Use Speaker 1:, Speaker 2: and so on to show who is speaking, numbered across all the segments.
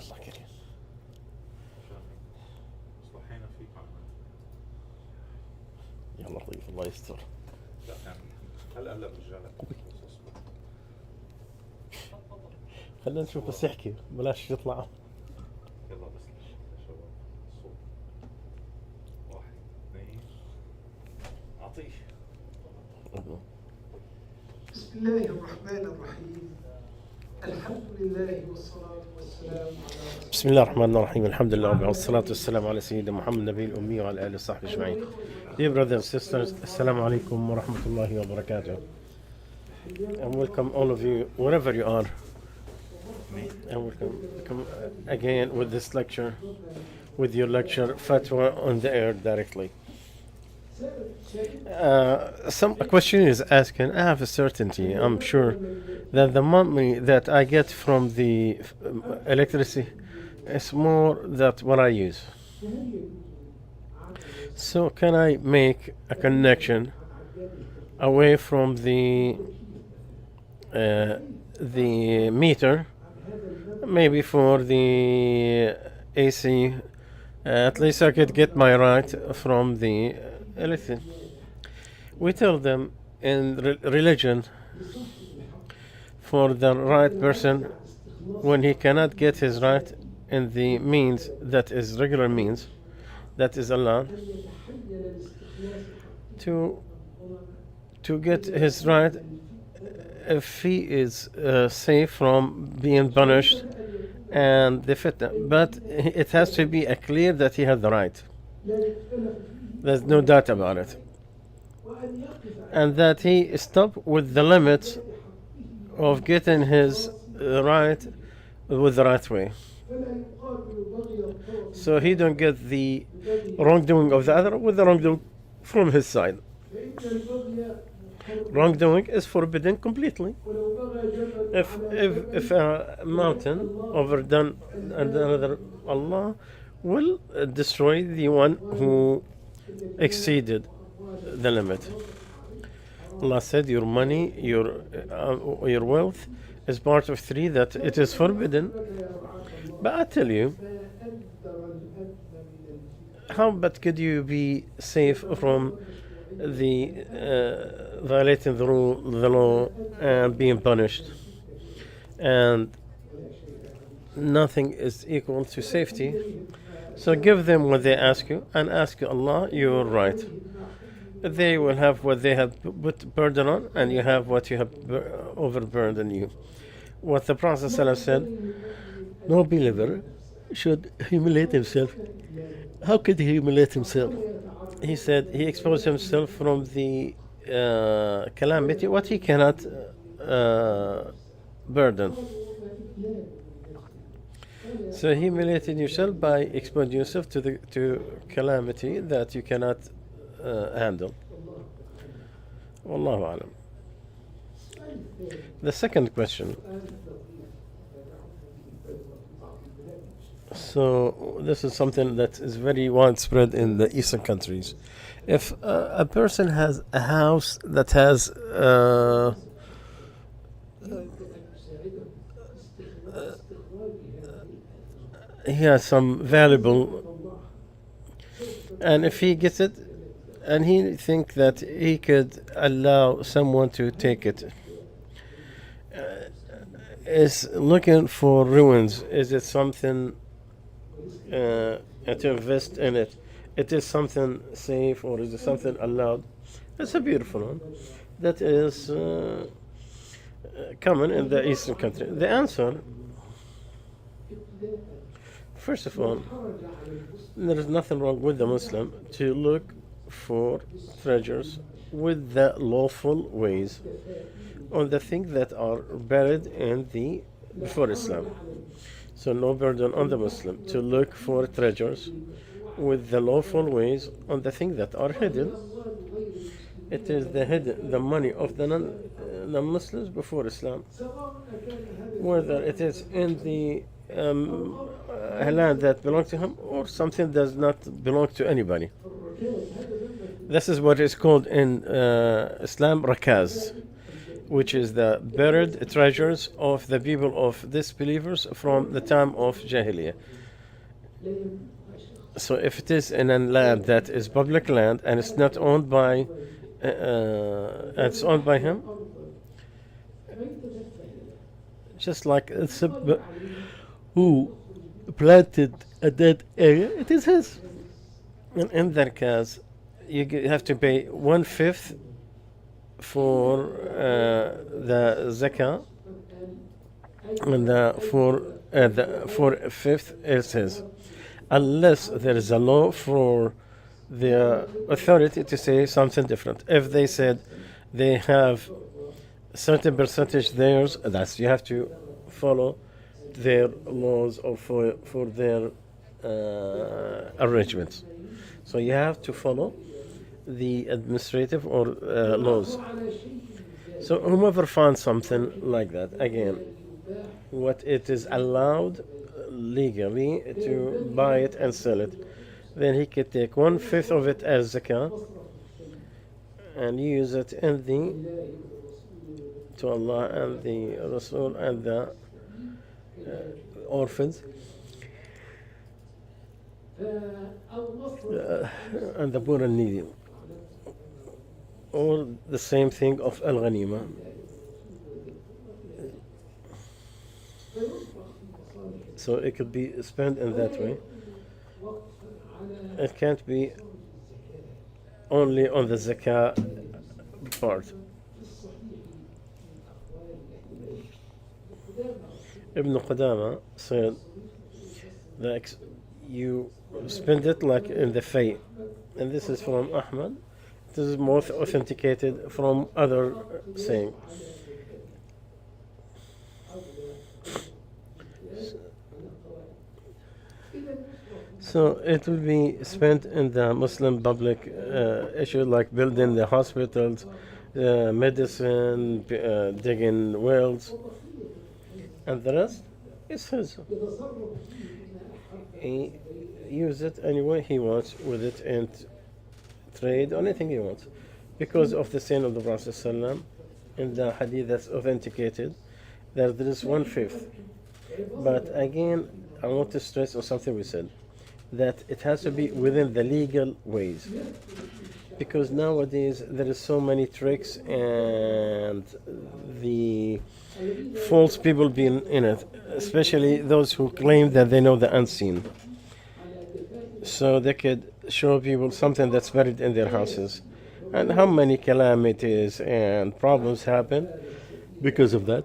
Speaker 1: الله كريم.
Speaker 2: صحينا فيك
Speaker 1: يا لطيف الله يستر.
Speaker 2: لا يعني هلا رجالك
Speaker 1: خلينا نشوف بس يحكي بلاش يطلع.
Speaker 2: يلا بس شباب صوت 1 2 اعطيه.
Speaker 3: بسم الله الرحمن الرحيم. الحمد لله والصلاة والسلام على
Speaker 1: بسم الله الرحمن الرحيم. الحمد لله والصلاة والسلام على سيدنا محمد النبي الأمي وعلى آله وصحبه أجمعين. Dear brothers and sisters, Assalamu alaikum wa rahmatullahi wa barakatuh. And welcome all of you, wherever you are. And welcome again with this lecture, with your lecture, Fatwa on the air directly. A question is asking, I have a certainty, I'm sure, that the money that I get from the electricity is more than what I use. So can I make a connection away from the meter, maybe for the AC? At least I could get my right from the electricity. We tell them in religion, for the right person, when he cannot get his right in the means that is regular means, that is allowed, to get his right if he is safe from being punished and the fitna. But it has to be clear that he has the right. There's no doubt about it. And that he stopped with the limits of getting his right with the right way. So he don't get the wrongdoing of the other with the wrongdoing from his side. Wrongdoing is forbidden completely. If a mountain overdone another, Allah will destroy the one who exceeded the limit. Allah said, your money, your wealth is part of 3 that it is forbidden. But I tell you, how but could you be safe from the violating the rule, the law, and being punished? And nothing is equal to safety. So give them what they ask you, and ask Allah your right. They will have what they have put burden on, and you have what you have overburdened you. What the Prophet ﷺ said, no believer should humiliate himself. How could he humiliate himself? He said he exposed himself from the calamity, what he cannot burden. So humiliating yourself by exposing yourself to calamity that you cannot handle. Wallahu alam. The second question. So this is something that is very widespread in the Eastern countries. If a person has a house that has he has some valuable, and if he gets it and he think that he could allow someone to take it, is looking for ruins, is it something to invest in it? It is something safe, or is it something allowed? It's a beautiful one that is common in the Eastern country. The answer, first of all, there is nothing wrong with the Muslim to look for treasures with the lawful ways on the things that are buried in the before Islam. So no burden on the Muslim to look for treasures with the lawful ways on the things that are hidden. It is the money of the non-Muslims before Islam, whether it is in the land that belongs to him or something does not belong to anybody. This is what is called in Islam rakaz. which is the buried treasures of the people of disbelievers from the time of Jahiliyyah. So if it is in a land that is public land and it's not owned by, it's owned by him, just like who planted a dead area, it is his. And in that case, you have to pay 1/5 for the zakah, and the 4/5 is his, unless there is a law for the authority to say something different. If they said they have certain percentage theirs, that's you have to follow their laws or for their arrangements. So you have to follow the administrative or laws. So whomever finds something like that, again, what it is allowed legally to buy it and sell it, then he could take 1/5 of it as zakah and use it in the to Allah and the Rasul and the orphans and the poor and needy, or the same thing of al-ghanima. So it could be spent in that way. It can't be only on the zakah part. Ibn Qudama said that you spend it like in the fay, and this is from Ahmad. This is more authenticated from other saying. So it will be spent in the Muslim public issue, like building the hospitals, medicine, digging wells, and the rest is his. He use it any way he wants with it and trade anything he wants, because of the saying of the Prophet ﷺ in the hadith that's authenticated that there is 1/5. But again, I want to stress on something we said, that it has to be within the legal ways, because nowadays there is so many tricks and the false people being in it, especially those who claim that they know the unseen. So they could show people something that's buried in their houses, and how many calamities and problems happen because of that.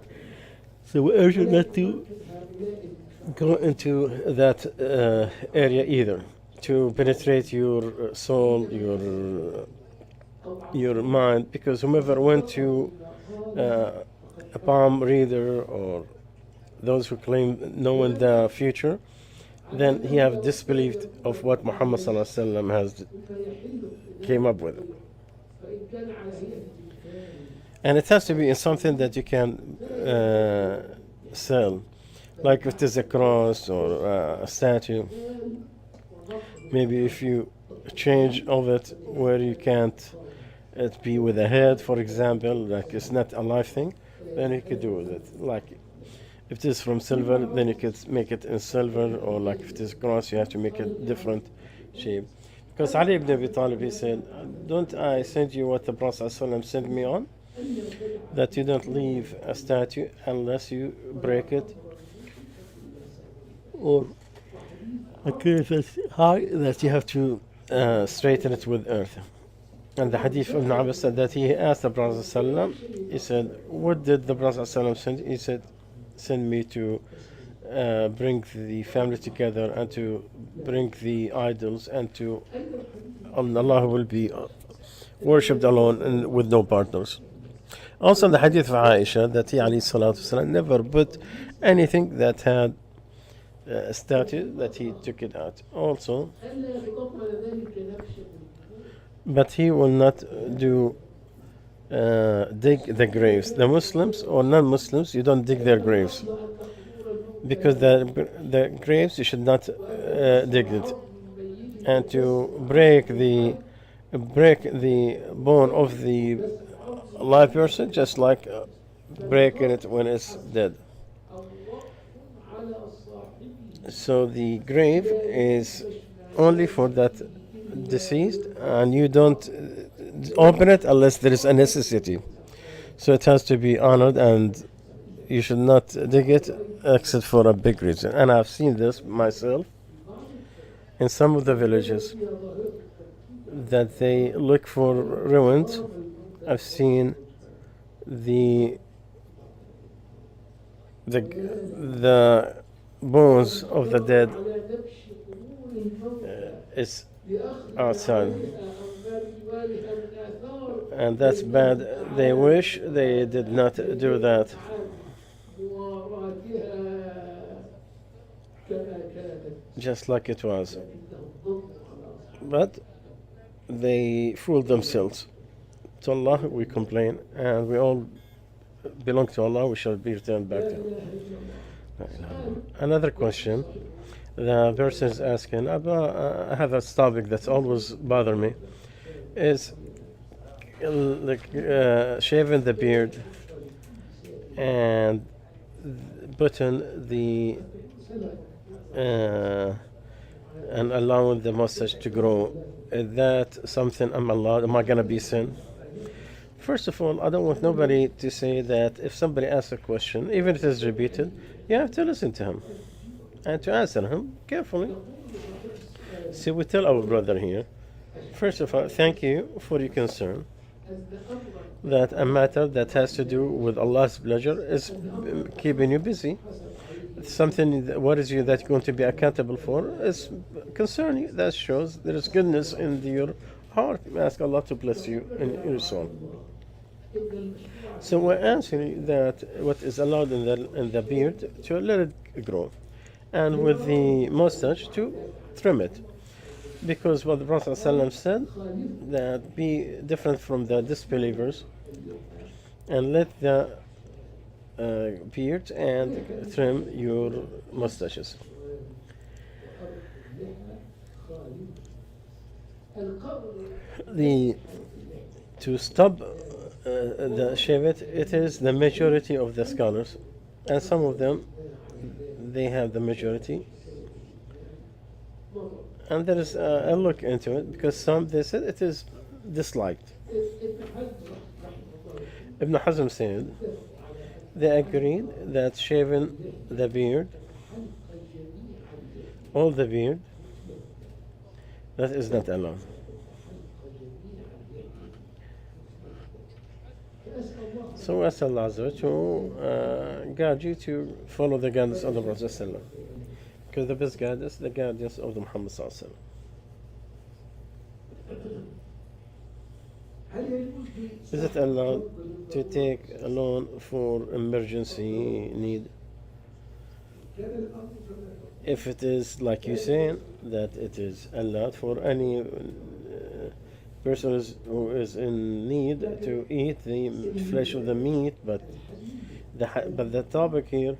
Speaker 1: So we urge you not to go into that area either, to penetrate your soul, your mind, because whomever went to a palm reader or those who claim knowing the future, then he have disbelieved of what Muhammad Sallallahu Alaihi Wasallam has came up with. And it has to be in something that you can sell, like if it is a cross or a statue. Maybe if you change of it where you can't it be with a head, for example, like it's not a live thing, then you could do with it. Like if it is from silver, then you could make it in silver, or like if it is cross, you have to make it different shape. Because Ali ibn Abi Talib, he said, don't I send you what the Prophet ﷺ sent me on? That you don't leave a statue unless you break it, or a curve that's high that you have to straighten it with earth. And the hadith of Ibn Abbas said that he asked the Prophet ﷺ, he said, what did the Prophet ﷺ send? He said, send me to bring the family together and to bring the idols and to Allah will be worshipped alone and with no partners. Also in the hadith of Aisha that he alayhi salatu wasalam never put anything that had a statue, that he took it out also, but he will not do dig the graves. The Muslims or non-Muslims, you don't dig their graves, because the graves you should not dig it, and to break the bone of the live person, just like breaking it when it's dead. So the grave is only for that deceased, and you don't open it unless there is a necessity. So it has to be honored, and you should not dig it except for a big reason. And I've seen this myself in some of the villages that they look for ruins. I've seen the the bones of the dead is outside, and that's bad. They wish they did not do that. Just like it was, but they fooled themselves. To Allah we complain, and we all belong to Allah. We shall be returned back to Him. Another question. The person is asking about, I have a topic that's always bothered me, is shaving the beard and putting the and allowing the mustache to grow. Is that something I'm allowed? Am I gonna be sin? First of all, I don't want nobody to say that if somebody asks a question, even if it is repeated, you have to listen to him and to answer him carefully. So we tell our brother here, first of all, thank you for your concern. That a matter that has to do with Allah's pleasure is keeping you busy. Something what is you that you're going to be accountable for is concern you. That shows there is goodness in your heart. Ask Allah to bless you in your soul. So we're answering that what is allowed in the beard to let it grow, and with the mustache to trim it, because what the Prophet ﷺ said, that be different from the disbelievers and let the beard and trim your mustaches. To stop the shave it is the majority of the scholars, and some of them they have the majority, and there is a look into it, because some they said it is disliked. Ibn Hazm said they agreed that shaving the beard, all the beard, that is not allowed. So ask Allah Azza to guide you to follow the guidance of the Prophet ﷺ, because the best guidance, the guidance of the Muhammad ﷺ. Is it allowed to take a loan for emergency need? If it is like you saying that it is allowed for any person who is in need to eat the flesh of the meat, but the topic here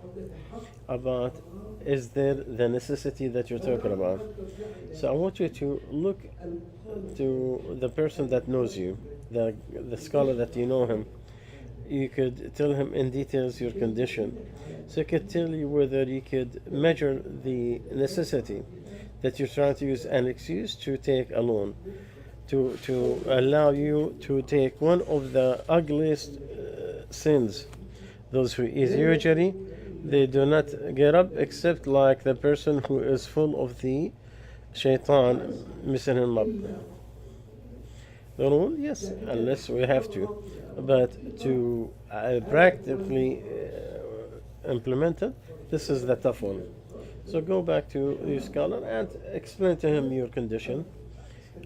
Speaker 1: about is there the necessity that you're talking about. So I want you to look to the person that knows you, the scholar that you know him. You could tell him in details your condition, so he could tell you whether you could measure the necessity that you're trying to use an excuse to take a loan, to allow you to take one of the ugliest sins. Those who is usually they do not get up except like the person who is full of the shaitan messing him up. The rule, yes, unless we have to, but to practically implement it, this is the tough one. So go back to your scholar and explain to him your condition,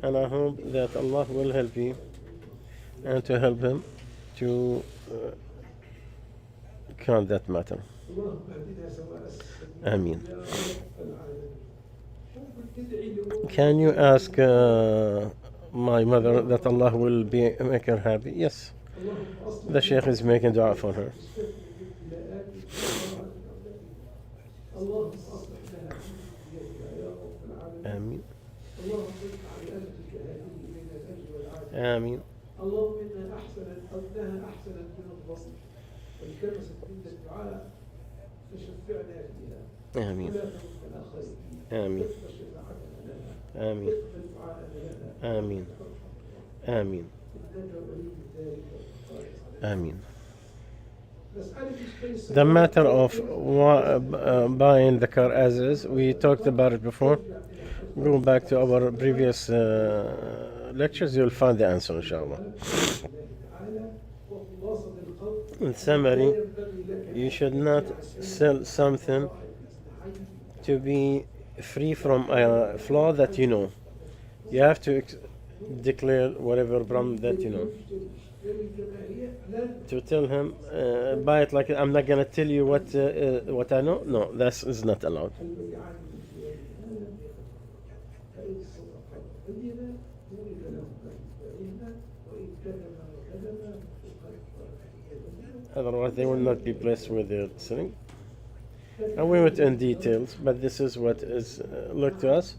Speaker 1: and I hope that Allah will help you and to help him to count that matter. Ameen. Can you ask my mother that Allah will make her happy? Yes. The Sheikh is making dua for her. Ameen. Ameen.
Speaker 3: والكلمة ستفيد الدعاء فشفعنا فيها
Speaker 1: آمين
Speaker 3: ولا تردنا خائبين
Speaker 1: آمين
Speaker 3: اقبل شفاعتنا لنا
Speaker 1: آمين
Speaker 3: اقبل دعاءنا لنا
Speaker 1: آمين آمين
Speaker 3: إنك ولي ذلك والقادر عليه.
Speaker 1: آمين.
Speaker 3: مسألة اشتري
Speaker 1: The
Speaker 3: السيارة
Speaker 1: matter of buying the car as is, we talked about it before. Go back to our previous lectures, you'll find the answer, inshallah. In summary, you should not sell something to be free from a flaw that you know. You have to declare whatever problem that you know. To tell him, buy it like I'm not gonna tell you what I know. No, that is not allowed. Otherwise, they will not be blessed with their selling. And we went in details, but this is what is looked to us.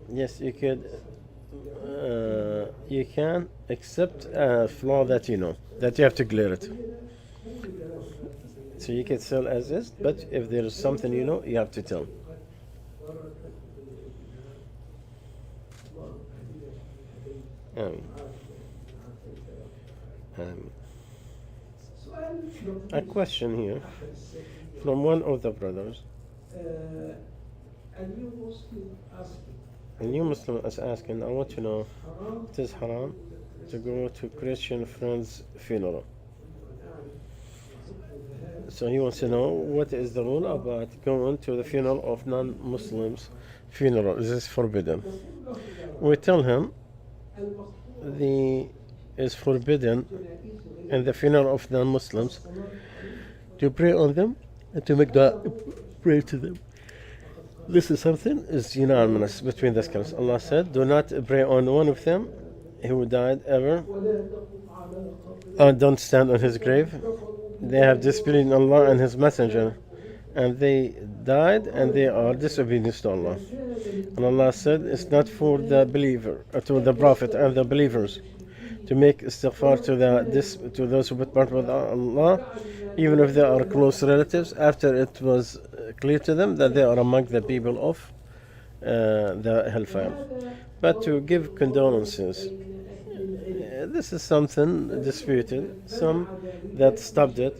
Speaker 1: Yes, you could. You can accept a flaw that you know, that you have to clear it. So you can sell as is, but if there is something you know, you have to tell. A question here from one of the brothers. A new Muslim is asking, I want to know, it is haram to go to Christian friend's funeral. So he wants to know, what is the rule about going to the funeral of non-Muslims' funeral? Is this forbidden? We tell him, is forbidden in the funeral of non-Muslims to pray on them and to make dua, pray to them. This is something is unanimous between the scholars. Allah said, do not pray on one of them who died ever, and don't stand on his grave. They have disbelieved in Allah and His Messenger, and they died and they are disobedient to Allah. And Allah said, it's not for the believer, to the Prophet and the believers, to make istighfar to those who put part with Allah, even if they are close relatives, after it was clear to them that they are among the people of the hellfire. But to give condolences, this is something disputed. Some that stopped it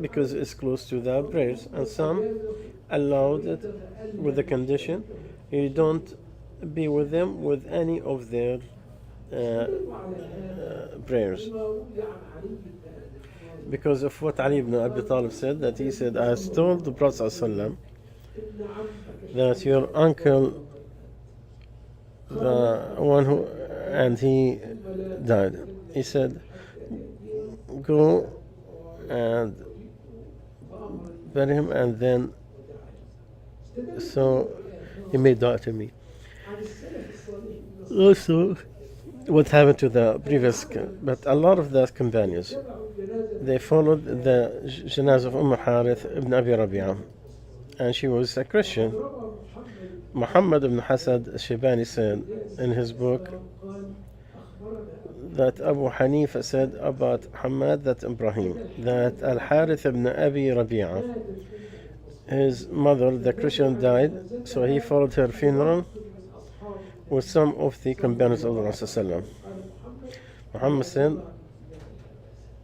Speaker 1: because it's close to the prayers, and some allowed it with the condition you don't be with them with any of their prayers. Because of what Ali ibn Abi Talib said, that he said, I told the Prophet ﷺ that your uncle, the one who, and he died. He said, go and bury him, and then, so he made dua to me. Also, what happened to the previous, but a lot of the companions, they followed the janazah of Harith ibn Abi Rabi'ah, and she was a Christian. Muhammad ibn Hasad Shibani said in his book that Abu Hanifa said about Hamad, that Ibrahim, that Al Harith ibn Abi Rabi'ah, his mother, the Christian, died, so he followed her funeral with some of the companions of the Prophet. Muhammad said,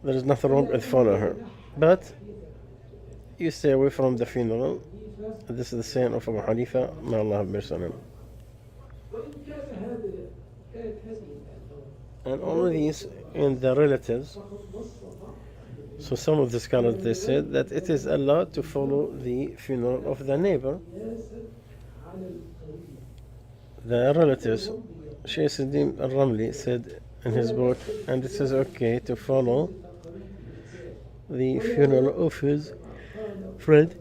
Speaker 1: there is nothing wrong with following her, but you stay away from the funeral. This is the saying of Abu Hanifa, may Allah have mercy on him. And all of these in the relatives. So some of the scholars, they said that it is allowed to follow the funeral of the neighbor, the relatives. Shaykh Sadim al-Ramli said in his book, and it is okay to follow the funeral of his friend.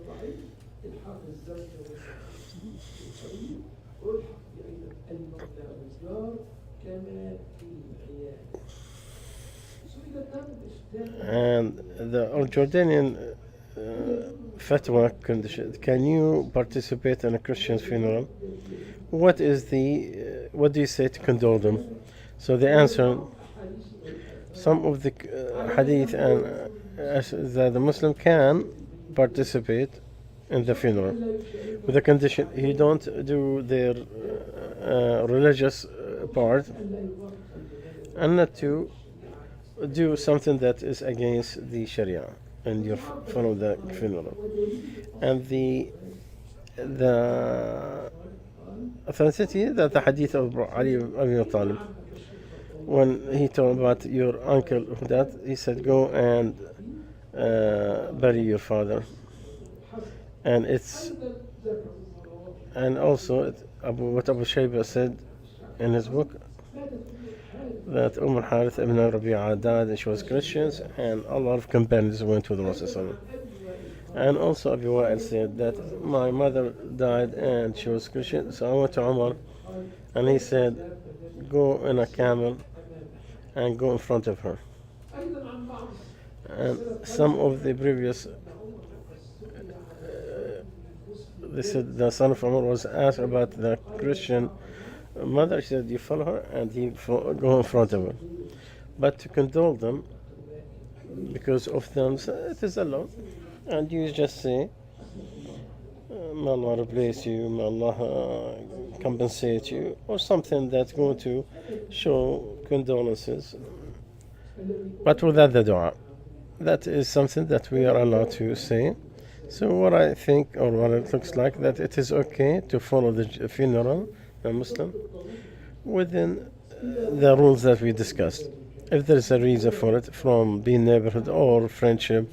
Speaker 1: And the Jordanian fatwa condition, can you participate in a Christian's funeral? What do you say to condole them? So the answer, some of the hadith and that the Muslim can participate in the funeral with the condition he don't do their religious part, and not to do something that is against the Sharia and you follow the funeral. And the authenticity that the hadith of Ali ibn Abi Talib, when he told about your uncle who died, he said, go and bury your father. And it's, and also what Abu Shayba said in his book, that Al-Harith ibn Rabi'ah died and she was Christians, and a lot of companions went with the Prophet. And also Abu Wa'il said that my mother died and she was Christian, so I went to Umar and he said, go in a camel and go in front of her. And some of the previous, they said the son of Umar was asked about the Christian mother. She said, you follow her, and he go in front of her. But to condole them, because of them, so it is allowed. And you just say, may Allah replace you, may Allah compensate you, or something that's going to show condolences. But without the dua. That is something that we are allowed to say. So what I think, or what it looks like, that it is okay to follow the funeral, the Muslim, within the rules that we discussed. If there is a reason for it, from being neighborhood or friendship.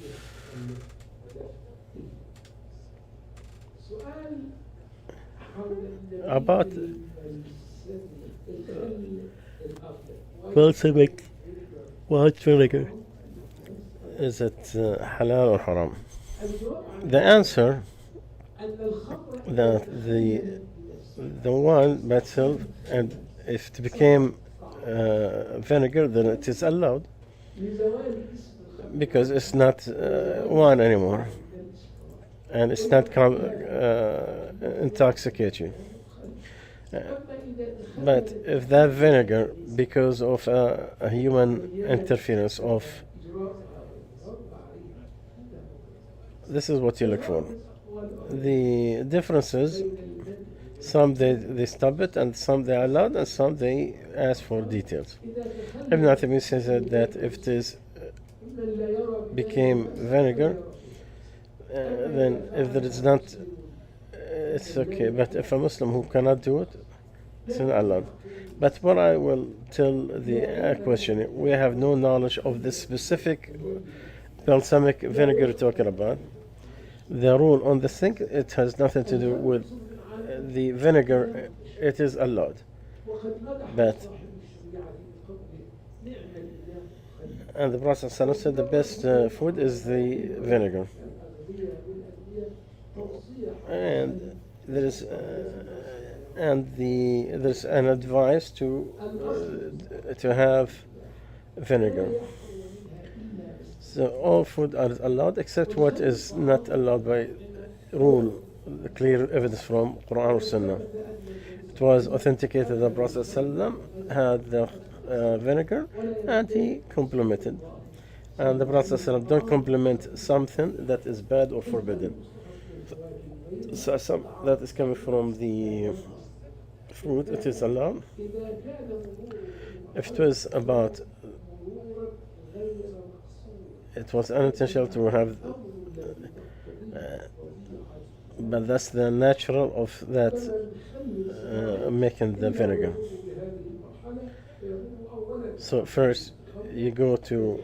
Speaker 1: About balsamic white vinegar, is it halal or haram? The answer that the one by itself, and if it became vinegar, then it is allowed, because it's not wine anymore, and it's not intoxicate you. But if that vinegar, because of a human interference of, this is what you look for. The differences, some they stop it, and some they allowed, and some they ask for details. Ibn Uthaymeen says that if it is became vinegar, then if there is not, it's okay. But if a Muslim who cannot do it, it's not allowed. But what I will tell the question, we have no knowledge of the specific balsamic vinegar you're talking about. The rule on the thing, it has nothing to do with the vinegar. It is allowed. But and the Prophet ﷺ said the best food is the vinegar. And there is there's an advice to have vinegar. So all food are allowed except what is not allowed by rule, the clear evidence from Quran or Sunnah. It was authenticated that Prophet ﷺ had the vinegar, and he complimented. And the Prophet ﷺ don't compliment something that is bad or forbidden. So some that is coming from the fruit, it is allowed. If it was about, it was unintentional to have, but that's the natural of that making the vinegar. So first you go to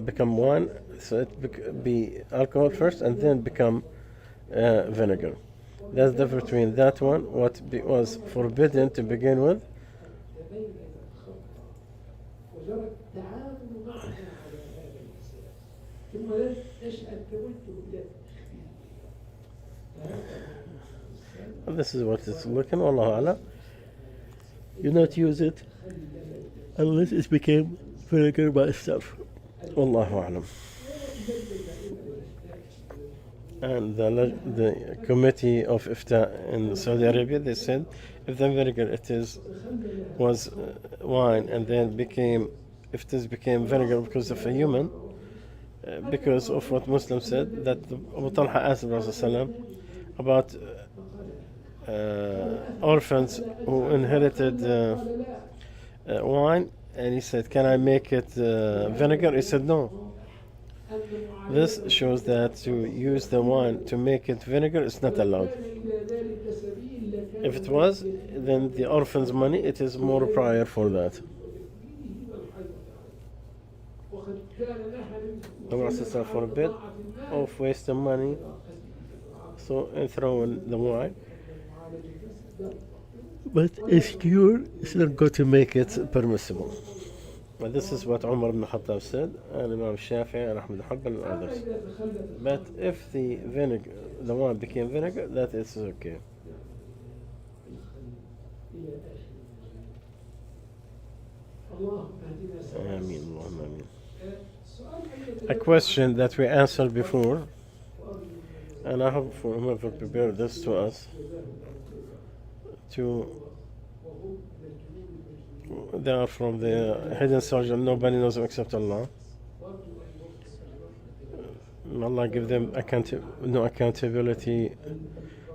Speaker 1: become wine, so it be alcohol first, and then become vinegar. That's the difference between that one, what was forbidden to begin with. And this is what it's looking. Wallahu A'lam. You not use it unless it became vinegar by itself. Wallahu A'lam. And the committee of Ifta in Saudi Arabia, they said if the vinegar was wine, and then became vinegar because of a human, because of what Muslims said, that Abu Talha asked the Prophet ﷺ about orphans who inherited wine, and he said, "Can I make it vinegar?" He said, "No." This shows that to use the wine to make it vinegar is not allowed. If it was, then the orphan's money, it is more prior for that. The Prophet for a bit of wasting money, so and throw in the wine. But it's pure, it's not going to make it permissible. And this is what Umar ibn Khattab said, and Imam Shafi'i and Ahmad ibn Hanbal and others. But if the wine became vinegar, that is okay. Ameen, Allahumma ameen. A question that we answered before, and I hope for whoever prepared this to us, they are from the hidden surgeon, nobody knows them except Allah. Allah give them no accountability.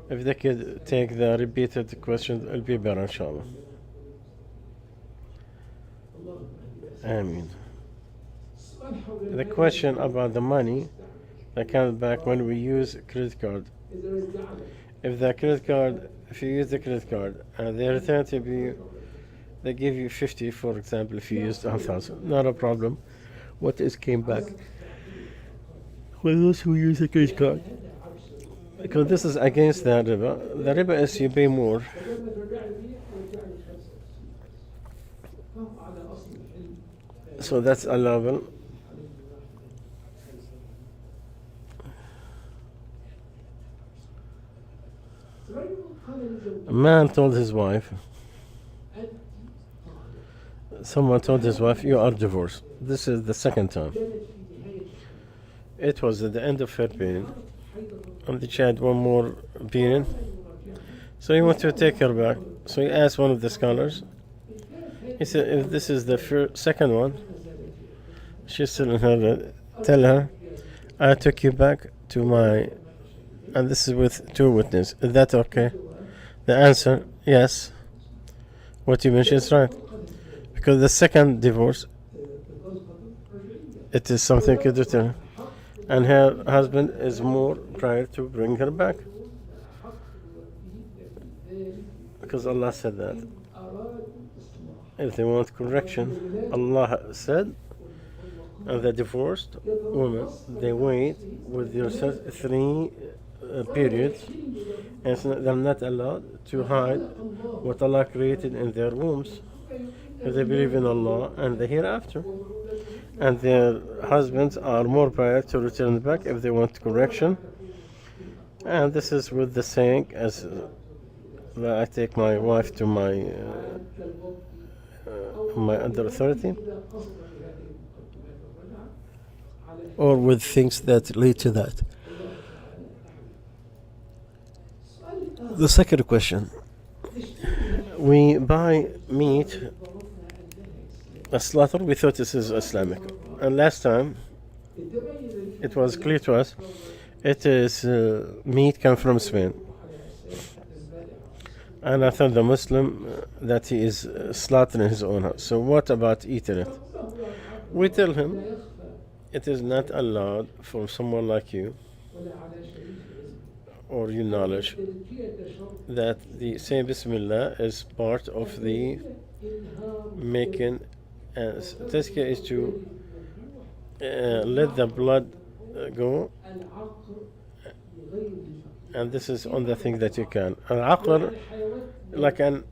Speaker 1: If they could take the repeated question, it'll be better, inshallah. Ameen. The question about the money that comes back when we use credit card. If you use the credit card and they return to you, they give you 50, for example, if you used 1,000, not a problem. What came back? For those who use the credit card, because this is against the riba. The riba is you pay more. So that's allowable. A man told his wife, someone told his wife, "You are divorced." This is the second time. It was at the end of her period, and she had one more period. So he wanted to take her back. So he asked one of the scholars. He said, "If this is the second one," she's still in her bed, tell her, "I took you back to my," and this is with 2 witnesses. Is that okay? The answer, yes. What you mentioned is right. Because the second divorce, it is something to do, and her husband is more prior to bring her back. Because Allah said that. If they want correction, Allah said, and the divorced woman, they wait with their 3 periods, and they're not allowed to hide what Allah created in their wombs if they believe in Allah and the hereafter. And their husbands are more prior to return back if they want correction. And this is with the saying, as I take my wife to my under authority, or with things that lead to that. The second question, we buy meat, a slaughter, we thought this is Islamic, and last time it was clear to us it is meat come from Spain, and I thought the Muslim that he is slaughtering his own house. So what about eating it? We tell him it is not allowed from someone like you or your knowledge that the saying Bismillah is part of the making. Tazkiyah is to let the blood go, and this is on the thing that you can. Al-aqr, like an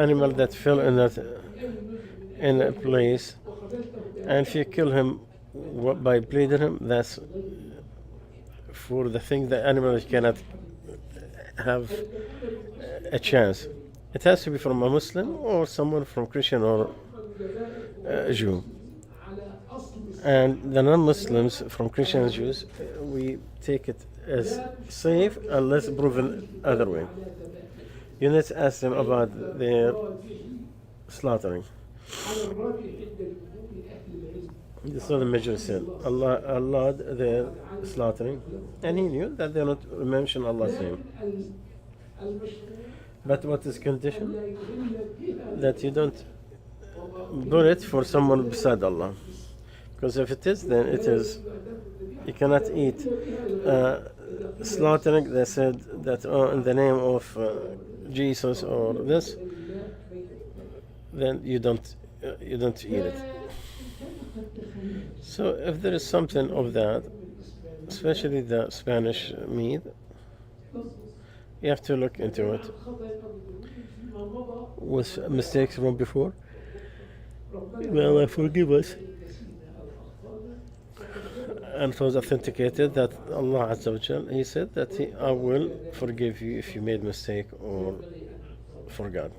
Speaker 1: animal that fell in a place, and if you kill him by bleeding him, that's for the thing the animal cannot have a chance. It has to be from a Muslim or someone from Christian or Jew. And the non-Muslims from Christian and Jews, we take it as safe unless proven other way. You need to ask them about their slaughtering.
Speaker 3: على الراجح عند جمهور أهل العلم.
Speaker 1: This is what the Major said. Allah allowed the slaughtering, and he knew that they not mention Allah's name.
Speaker 3: لكن المشروع
Speaker 1: But what is condition?
Speaker 3: لا يهل بها
Speaker 1: That you don't put it for someone beside Allah. Because if it is, then it is, you cannot eat. Slaughtering, they said that in the name of Jesus or this, then you don't eat it. So if there is something of that, especially the Spanish meat, you have to look into it. Was mistakes from before? Well, forgive us. And it was authenticated that Allah Azza wa Jal, He said that I will forgive you if you made mistake or forgot.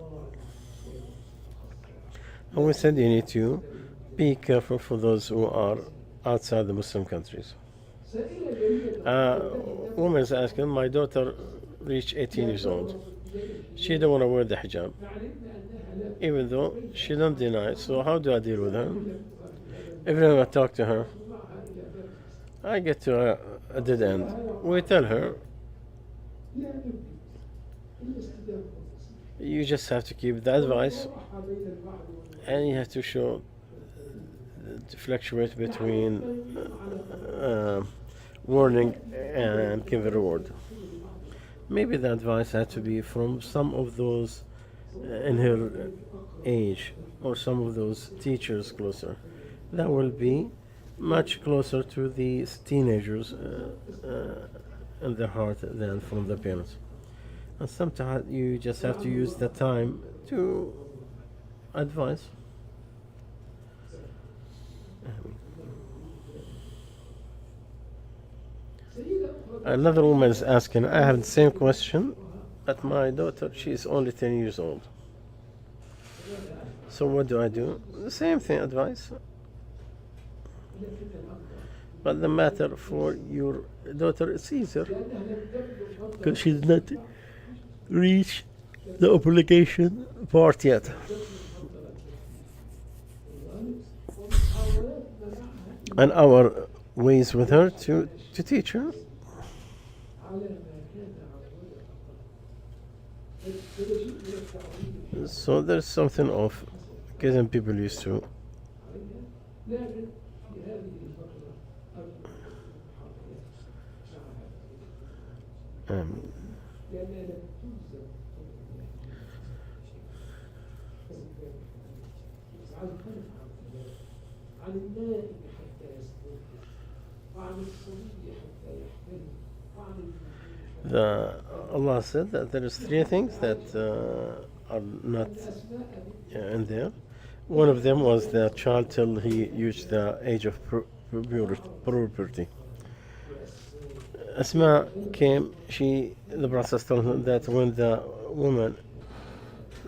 Speaker 1: And we said you need to be careful for those who are outside the Muslim countries. Woman is asking, my daughter reached 18 years old. She don't want to wear the hijab, even though she don't deny it. So how do I deal with her? Every time I talk to her, I get to a dead end. We tell her, you just have to keep the advice, and you have to to fluctuate between warning and give a reward. Maybe the advice had to be from some of those in her age, or some of those teachers closer. That will be much closer to these teenagers in their heart than from the parents. And sometimes you just have to use the time to advise. Another woman is asking, I have the same question, but my daughter, she is only 10 years old. So what do I do? The same thing, advice. But the matter for your daughter is easier, because she did not reach the obligation part yet. And our ways with her to teach her. So there's something of getting people used to. Allah said that there is three things that are not in there. One of them was the child till he reached the age of puberty. Asma came, the Prophet told her that when the woman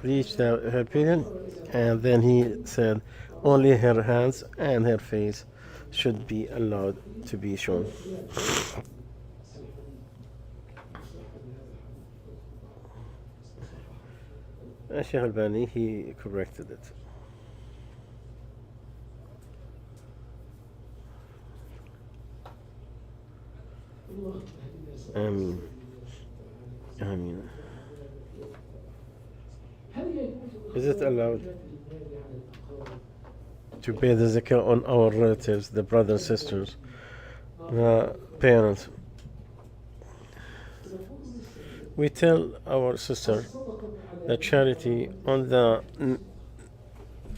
Speaker 1: reached her period, and then he said only her hands and her face should be allowed to be shown. Shaykh Albani, he corrected it. Ameen. Ameen. Is it allowed to pay the zakah on our relatives, the brothers, sisters, the parents? We tell our sister that charity on the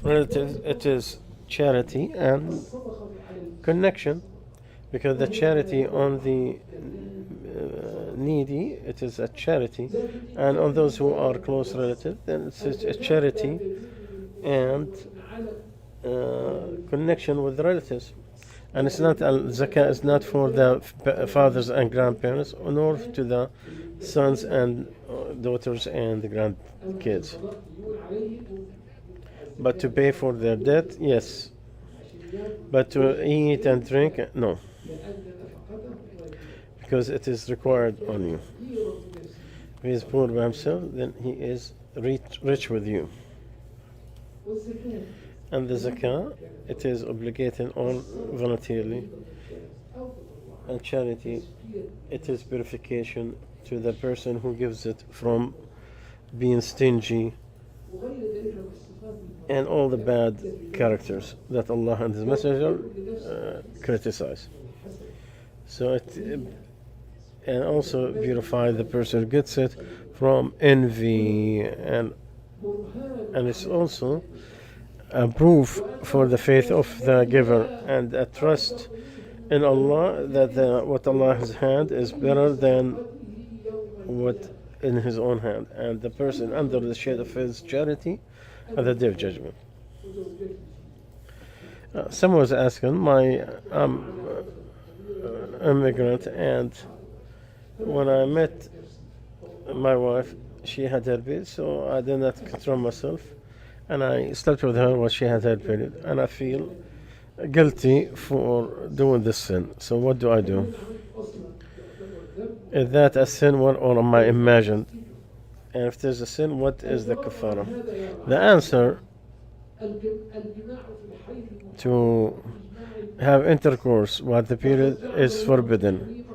Speaker 1: relatives, it is charity and connection, because the charity on the needy, it is a charity, and on those who are close relatives, then it's a charity and connection with the relatives. And it's not, zakah is not for the fathers and grandparents, nor to the sons and daughters and the grandkids. But to pay for their debt, yes. But to eat and drink, no. Because it is required on you. If he is poor by himself, then he is rich with you. And the zakah, it is obligated all voluntarily. And charity, it is purification to the person who gives it from being stingy and all the bad characters that Allah and His Messenger criticize. So it and also purify the person who gets it from envy, and it's also a proof for the faith of the giver and a trust in Allah that what Allah has had is better than what in his own hand, and the person under the shade of his charity at the day of judgment. Someone was asking, my immigrant, and when I met my wife, she had her period, so I did not control myself, and I slept with her while she had her period, and I feel guilty for doing this sin. So what do I do? Is that a sin or am I imagined? And if there's a sin, what is the kafara? The answer to have intercourse while the period is forbidden.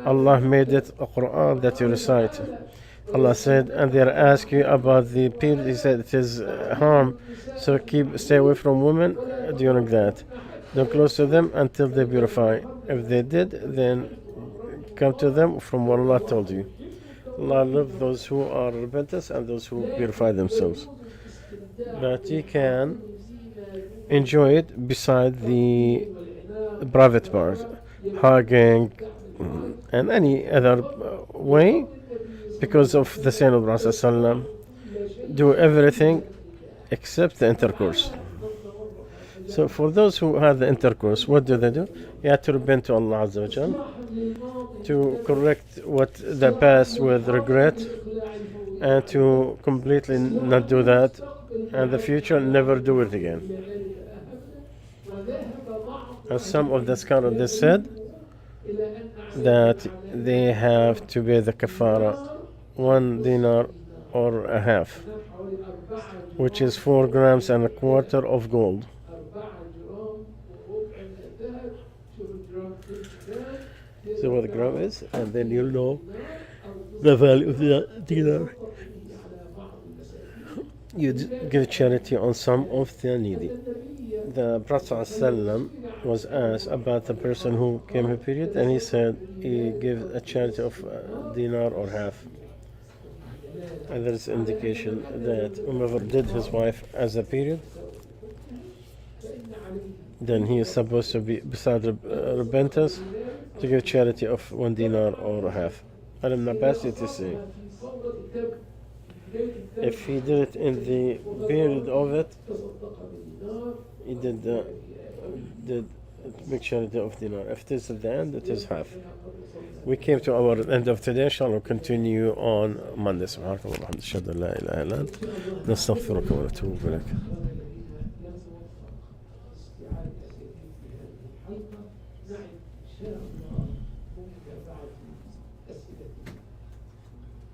Speaker 1: Allah made it a Quran that you recite. Allah said, and they ask you about the period. He said it is harm, so stay away from women during that. Don't close to them until they purify. If they did, then come to them from what Allah told you. Allah loves those who are repentant and those who purify themselves. But you can enjoy it beside the private part, hugging and any other way, because of the saying of Prophet ﷺ, do everything except the intercourse. So for those who have the intercourse, what do? You have to repent to Allah Azza wa Jal, to correct what the past with regret, and to completely not do that, and the future never do it again. And some of the scholars, they said that they have to pay the kafara 1 dinar or a half, which is 4 grams and a quarter of gold. So what the gram is, and then you'll know the value of the dinar. You give charity on some of the needy. The Prophet ﷺ was asked about the person who came her period, and he said he gave a charity of dinar or half. And there is indication that whoever did his wife as a period, then he is supposed to be, beside repentance, to give charity of 1 dinar or half. And Ibn Abbas it is saying, if he did it in the period of it, he did make charity of dinar. If it is at the end, it is half. We came to our end of today. Inshallah, we'll continue on Monday. سبحانك اللهم وبحمدك أشهد أن لا إله إلا أنت نستغفرك ونتوب إليك.
Speaker 3: نعم إن شاء الله ممكن بعد أسئلة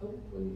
Speaker 3: أول